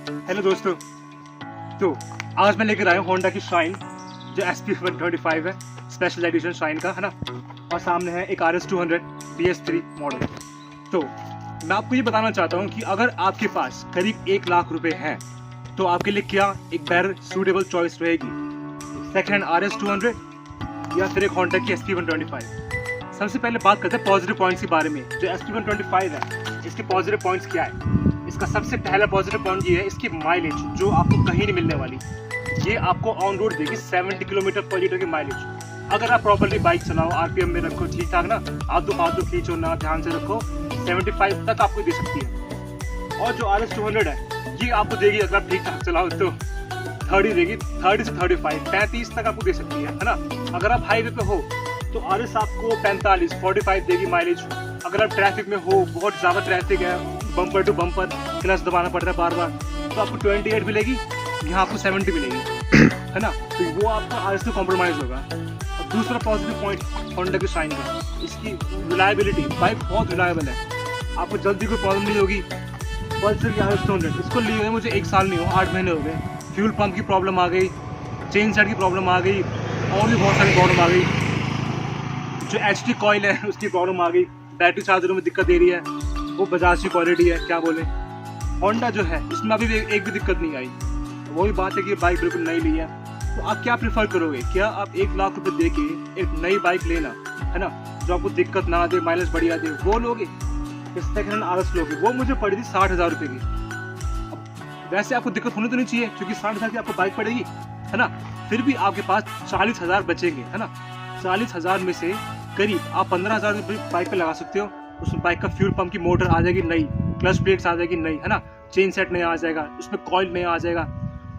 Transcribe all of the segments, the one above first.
Hello दोस्तों, तो आज मैं लेकर आया हूँ होंडा की शाइन जो SP125 है, स्पेशल एडिशन शाइन का, है ना। और सामने है एक RS200 PS3 मॉडल। तो मैं आपको ये बताना चाहता हूँ कि अगर आपके पास करीब 1 लाख रुपए हैं तो आपके लिए क्या एक बेटर सूटेबल चॉइस रहेगी, सेकेंड हैंड RS200 या फिर एक होंडा की SP125। सबसे पहले बात करते हैं पॉजिटिव पॉइंट्स के बारे में। जो SP125 है, इसके पॉजिटिव पॉइंट्स क्या है? इसका सबसे पहला पॉजिटिव पॉइंट ये है इसकी माइलेज, जो आपको कहीं नहीं मिलने वाली। ये आपको ऑन रोड देगी 70 किलोमीटर पर लीटर की माइलेज। अगर आप प्रॉपर्ली बाइक चलाओ, RPM में रखो ठीक ठाक ना, आधो खींचो ना, ध्यान से रखो, 75 तक आपको दे सकती है। और जो RS200 है ये आपको देगी, अगर आप ठीक ठाक चलाओ तो 30 देगी, 30 से 35 तक आपको दे सकती है ना। अगर आप हाईवे पे हो तो RS आपको 45 देगी माइलेज। अगर आप ट्रैफिक में हो, बहुत ज़्यादा ट्रैफिक है, बम्पर टू बम्पर क्लच दबाना पड़ रहा है बार बार, तो आपको 28 मिलेगी, यहाँ आपको 70 मिलेगी, है ना। तो वो आपका RS से कॉम्प्रोमाइज़ होगा। और दूसरा पॉजिटिव पॉइंट होंडा की शाइन का, इसकी रिलायबिलिटी। बाइक बहुत रिलायबल है, आपको जल्दी कोई प्रॉब्लम नहीं होगी। पल्सर की RS200 इसको लिए हुए मुझे 1 साल नहीं हो, 8 महीने हो गए। फ्यूल पंप की प्रॉब्लम आ गई, चेन सेट की प्रॉब्लम आ गई, और भी बहुत सारी प्रॉब्लम आ गई। जो HT कॉइल है उसकी प्रॉब्लम आ गई, बैटरी चार्जरों में दिक्कत दे रही है, वो बजाज की क्वालिटी है, क्या बोले। होंडा जो है इसमें अभी भी एक भी दिक्कत नहीं आई। वही बात है कि बाइक बिल्कुल नई ली है। तो आप क्या प्रेफर करोगे? क्या आप 1 लाख रुपए दे के एक नई बाइक लेना, है ना, जो आपको दिक्कत ना दे, माइलेज बढ़िया दे, वो लोगे? सेकेंड हैंड RS लोगे? वो मुझे पड़ी थी 60,000 रुपये की। अब वैसे आपको दिक्कत होनी तो नहीं चाहिए, क्योंकि 60,000 की आपको बाइक पड़ेगी, है ना। फिर भी आपके पास 40,000 बचेंगे, है ना। 40,000 में से करीब आप 15,000 रुपये बाइक पे लगा सकते हो। उस बाइक का फ्यूल पंप की मोटर आ जाएगी नई, क्लच प्लेट्स आ जाएगी नई, है ना, चेन सेट नया आ जाएगा, उसमें कॉइल नया आ जाएगा,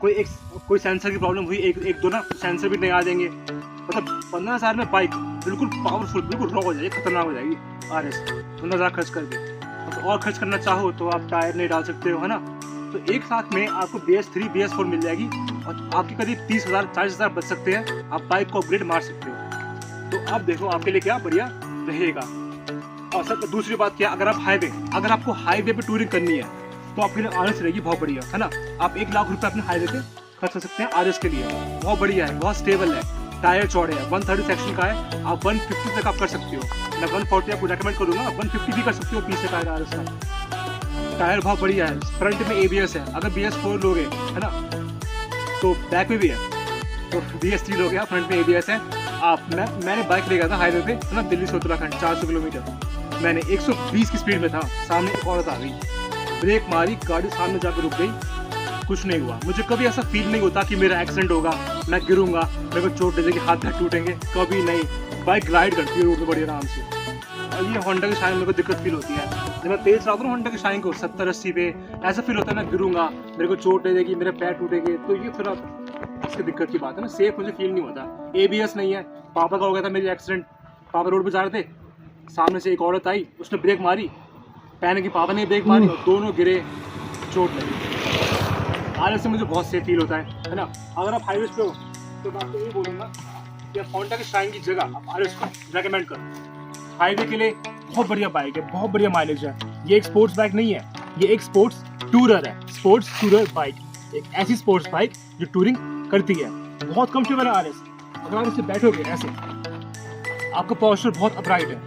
कोई सेंसर की प्रॉब्लम हुई एक दो ना, सेंसर भी नए आ जाएंगे। मतलब 15,000 में बाइक बिल्कुल पावरफुल, बिल्कुल रॉ हो जाएगी, खतरनाक हो जाएगी RS 15,000 खर्च करके। तो और खर्च करना चाहो तो आप टायर नहीं डाल सकते हो, है ना। तो 1 लाख में आपको BS3 BS4 मिल जाएगी और आपके करीब 30,000 40,000 बच सकते हैं। आप बाइक को अपग्रेड मार सकते हो। तो आप देखो आपके लिए क्या बढ़िया रहेगा। और सर दूसरी बात क्या, अगर आपको हाईवे पे टूरिंग करनी है तो आपके लिए RS रहेगी बहुत बढ़िया, है ना। आप 1 लाख रुपए अपने हाईवे पे खर्च कर सकते हैं RS के लिए। बहुत बढ़िया है, बहुत स्टेबल है, टायर चौड़े हैं, 130 सेक्शन का है, आप 150 तक आप कर सकते हो। मैं 140 आपको रेकमेंड करूंगा, 150 भी कर सकते हो पीछे का RS का। टायर बहुत बढ़िया है, फ्रंट में ABS है। अगर BS4 लोगे, है ना, तो बैक में भी है। तो BS3 लोगे आप, फ्रंट में ABS है। मैंने बाइक ले गया था हाईवे पे, है ना, दिल्ली से उत्तराखंड 400 किलोमीटर। मैंने 120 की स्पीड में था, सामने एक औरत आ गई, ब्रेक मारी, गाड़ी सामने जाकर रुक गई, कुछ नहीं हुआ। मुझे कभी ऐसा फील नहीं होता कि मेरा एक्सीडेंट होगा, मैं गिरूंगा, मेरे को चोट लगेगी, हाथ पैर टूटेंगे, कभी नहीं। बाइक ग्लाइड करती है रोड पे बड़ी आराम से। और ये होंडा की शाइन मेरे को दिक्कत फील होती है जब मैं तेज चलाता हूँ होंडा की शाइन को 70-80 पे, ऐसा फील होता है मैं गिरूंगा, मेरे को चोट लगेगी, मेरे पैर टूटेंगे। तो ये थोड़ा इसकी दिक्कत की बात है ना, सेफ मुझे फील नहीं होता। ABS नहीं है। पापा का हो गया था मेरी एक्सीडेंट, पापा रोड पे जा रहे थे, सामने से एक औरत आई, उसने ब्रेक मारी, पहने की पापा ने ब्रेक मारी और दोनों गिरे, चोट लगी। RS से मुझे बहुत सेफ फील होता है ना। अगर आप हाईवे पे हो तो मैं आपको ये बोलूँगा कि आप होंडा की शाइन की जगह आप RS को रेकमेंड करो। हाईवे के लिए बहुत बढ़िया बाइक है, बहुत बढ़िया माइलेज है। ये एक स्पोर्ट्स बाइक नहीं है, ये एक स्पोर्ट्स टूरर है, स्पोर्ट्स टूरर बाइक। एक ऐसी स्पोर्ट्स बाइक जो टूरिंग करती है, बहुत कंफर्टेबल है RS। अगर आप इससे बैठोगे ऐसे, आपका पोस्चर बहुत अपराइट है,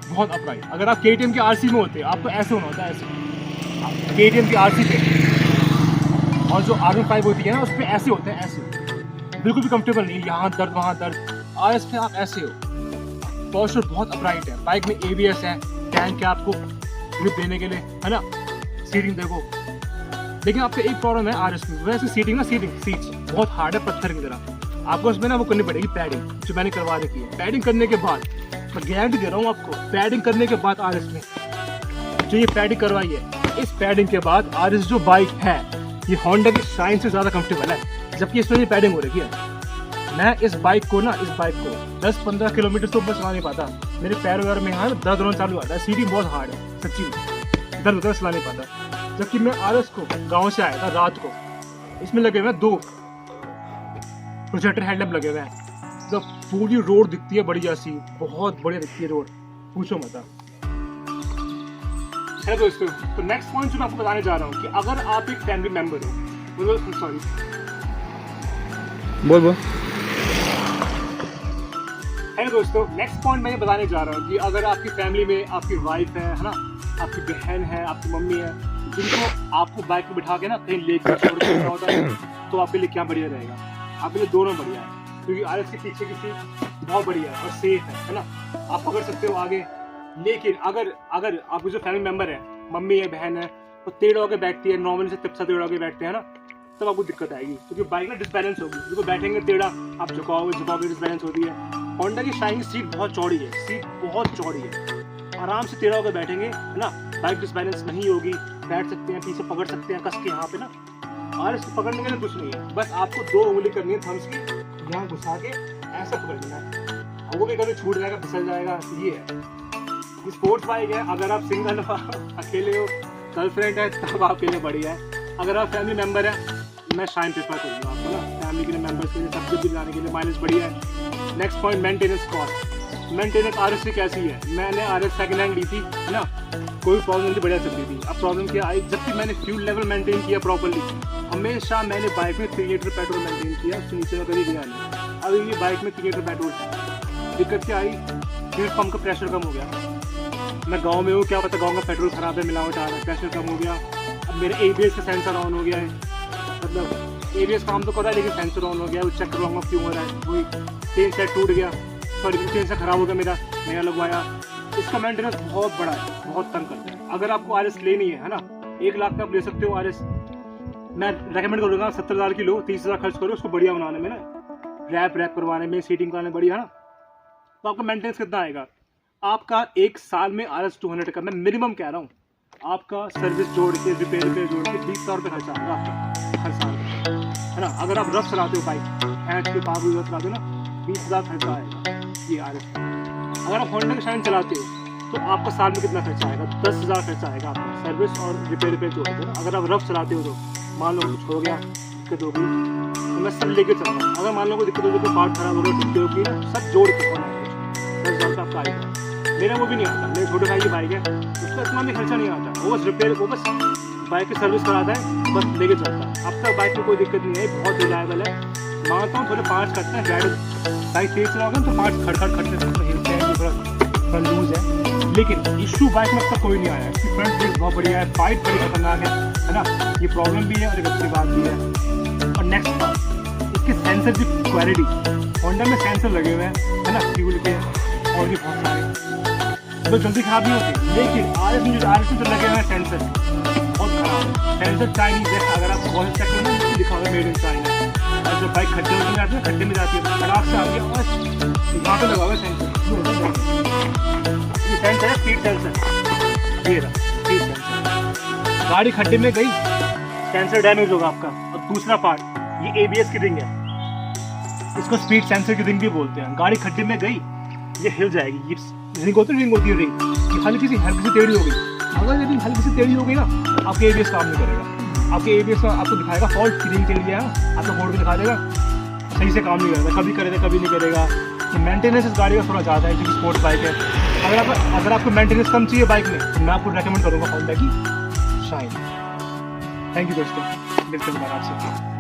बहुत अपराइट। अगर आप KTM की RC में होते आपको ऐसे होना होता है, ऐसे KTM की RC पे, और जो R15 होती है ना उस पर ऐसे होते हैं, ऐसे बिल्कुल भी कंफर्टेबल नहीं, यहाँ दर्द वहाँ दर्द। RS पे आप ऐसे हो, पोस्चर बहुत अपराइट है। बाइक में ABS है, टैंक है आपको ग्रिप देने के लिए, है ना। सीटिंग देखो, लेकिन आपको एक प्रॉब्लम है RS में, वैसे सीटिंग बहुत हार्ड है, पत्थर की तरह। आपको उसमें ना वो करनी पड़ेगी पैडिंग, जो मैंने करवा रखी है। पैडिंग करने के बाद, मैं गारंटी दे रहा हूँ आपको, पैडिंग करने के बाद RS में जो ये पैडिंग करवाई है, इस पैडिंग के बाद RS जो बाइक है ये होंडा की शाइन से ज़्यादा कंफर्टेबल है, जबकि इसमें ये पैडिंग हो रखी है। मैं इस बाइक को 10-15 किलोमीटर से ऊपर चला नहीं पाता, मेरे पैर वगैरह में यहाँ दर्द होना चालू आता है। सीटिंग बहुत हार्ड है, सच्ची दर्द होता है, चला नहीं पाता। जबकि मैं RS को गाँव से आया था रात को, इसमें लगे हुए 2 प्रोजेक्टर हेडलैम्प लगे हुए हैं, जब पूरी रोड दिखती है बढ़िया सी, बहुत बढ़िया दिखती है रोड, पूछो मत। है दोस्तों। तो नेक्स्ट पॉइंट जो मैं आपको बताने जा रहा हूँ कि अगर आप एक फैमिली मेंबर हो, सॉरी बोल है दोस्तों, नेक्स्ट पॉइंट मैं ये बताने जा रहा हूँ कि अगर आपकी फैमिली में आपकी वाइफ है ना, आपकी बहन है, आपकी मम्मी है, जिनको आपको बाइक में बिठा के ना कहीं लेकर छोड़ना होता है, तो आपके लिए क्या बढ़िया रहेगा? आपके लिए दोनों बढ़िया है, क्योंकि RS के पीछे की सीट बहुत बढ़िया है और सेफ है ना, आप पकड़ सकते हो आगे। लेकिन अगर आपके जो फैमिली मेंबर है, मम्मी है, बहन है, तो टेढ़ होकर बैठती है, नॉर्मली से तिप्सा टेढ़ होकर बैठते हैं ना, तब आपको दिक्कत आएगी, क्योंकि बाइक ना डिसबैलेंस होगी। क्योंकि बैठेंगे टेढ़ा, आप झुकाओगे डिसबैलेंस होती है। होंडा की शाइन सीट बहुत चौड़ी है, आराम से टेढ़ा होकर बैठेंगे है ना, बाइक डिसबैलेंस नहीं होगी, बैठ सकते हैं, पीछे पकड़ सकते हैं कस के यहाँ पे ना। और इसको पकड़ने के लिए कुछ नहीं है, बस आपको 2 उंगली करनी है थम्स की, यहाँ घुसा के ऐसा पकड़ लेना है, और वो भी कभी छूट जाएगा, फिसल जाएगा। ये है स्पोर्ट्स बाइक है। अगर आप सिंगल हो, अकेले हो, गर्लफ्रेंड है, तब आपके लिए बढ़िया है। अगर आप फैमिली मेंबर है, मैं शाइन प्रेफर करूँगा आपको ना, फैमिली के लिए, मेंबर्स के लिए, सब कुछ दिलाने के लिए, माइलेज बढ़िया है। Next point, maintenance cost. Maintenance RS की कैसी है? मैंने RS सेकंड हैंड ली थी है ना, कोई प्रॉब्लम नहीं, बढ़िया चल रही थी। अब प्रॉब्लम क्या आई, जब भी मैंने फ्यूल लेवल मेंटेन किया प्रॉपर्ली, हमेशा मैंने बाइक में 3 लीटर पेट्रोल मेंटेन किया, उससे नीचे में कभी गया नहीं। अब ये बाइक में 3 लीटर पेट्रोल है, दिक्कत क्या आई, फ्यूल पंप का प्रेशर कम हो गया। मैं गाँव में हूँ, क्या पता गाँव का पेट्रोल खराब है, मिलावट आ रहा है, प्रेशर कम हो गया। अब मेरे ABS का सेंसर ऑन हो गया है, मतलब ABS काम तो कर रहा है लेकिन सेंसर ऑन हो गया, वो चेक करूँगा क्यों हो रहा है। वही चेन सेट टूट गया, सॉरी चेन सेट खराब हो गया मेरा, नया लगवाया। इसका मेंटेनेंस बहुत बड़ा है, बहुत तंग करता है। अगर आपको RS लेनी है ना, 1 लाख का आप ले सकते हो RS। मैं रेकमेंड करूँगा 70,000 की लो, 30,000 खर्च करो उसको बढ़िया बनाने में ना, रैप करवाने में, सीटिंग कराने बढ़िया ना। तो आपका मेंटेनेंस कितना आएगा? आपका 1 साल में RS 200 का, मैं मिनिमम कह रहा हूँ, आपका सर्विस जोड़ के, रिपेयर जोड़ के 20,000 रुपये खर्चा आएगा आपका हर साल है ना। अगर आप रफ चलाते हो बाइक, हैंड के पास चलाते हो ना, 20,000 खर्चा आएगा ये RS। अगर आप होंडा की शाइन चलाते हो तो आपका साल में कितना खर्चा आएगा? 10,000 खर्चा आएगा आपका सर्विस और रिपेयर जोड़ के ना। अगर आप रफ चलाते हो तो मान लो कुछ हो गया, दिक्कत होगी, तो मैं सब लेके चल रहा हूँ। अगर मान लो कोई दिक्कत होगी, कोई पार्ट खराब होगा, टूटते होगी ना, सब जोड़ के 10,000 आपका आएगा। मेरा वो भी नहीं आता, मेरे छोटे भाई की बाइक है, उसका इतना भी खर्चा नहीं आता, वो बस रिपेयर, वो बस बाइक की सर्विस कराता है, बस लेके चलता है। अब तक बाइक में कोई दिक्कत नहीं है, बहुत रिलायबल है। मानता हूँ थोड़े 5 कटते हैं, बाइक तेज चलाओगे तो 5 खड़ते थोड़ा लूज है, लेकिन इशू बाइक में अब तक कोई नहीं आया। इसकी फ्रंट ब्रेक बहुत बढ़िया है, फाइट बड़ी खतरनाक है ना, ये प्रॉब्लम भी है और एक अच्छी बात भी है। और नेक्स्ट बात, इसके सेंसर की क्वालिटी, होंडा में सेंसर लगे हुए हैं है ना, फ्यूल के और भी बहुत सारे, तो जल्दी खराब नहीं होती। लेकिन RS में जो लगे हुए हैं सेंसर बहुत खराब है, सेंसर चाइनीज है। अगर आप बहुत चेक करो ना, लिखा हुआ है मेड इन चाइना, और जब बाइक खड्डे में जाती है, खड्डे में जाती है, खराब से आती है, और वहाँ पे लगा हुआ है सेंसर। ये सेंसर है स्पीड सेंसर, ये रहा स्पीड सेंसर। गाड़ी खड्डे में गई, सेंसर डैमेज होगा आपका। और दूसरा पार्ट, ये ABS की रिंग है, इसको स्पीड सेंसर की रिंग भी बोलते हैं। गाड़ी खड्डे में गई, ये हिल जाएगी, ये रिंग होती है रिंग, ये हल्की सी टेढ़ी हो गई। अगर ये रिंग हल्की सी टेढ़ी हो गई ना, आपके ABS काम नहीं करेगा, आपके ABS का आपको दिखाएगा फॉल्ट की रिंग टेढ़ी है, आपको बोर्ड में दिखा देगा, सही से काम नहीं करेगा, कभी करेगा कभी नहीं करेगा। मेंटेनेंस इस गाड़ी का थोड़ा ज़्यादा है, क्योंकि स्पोर्ट्स बाइक है। अगर आपको मेंटेनेंस कम चाहिए बाइक में, तो मैं आपको रेकमेंड करूँगा होंडा की शाइन। थैंक यू दोस्तों, मिलते हैं आपसे।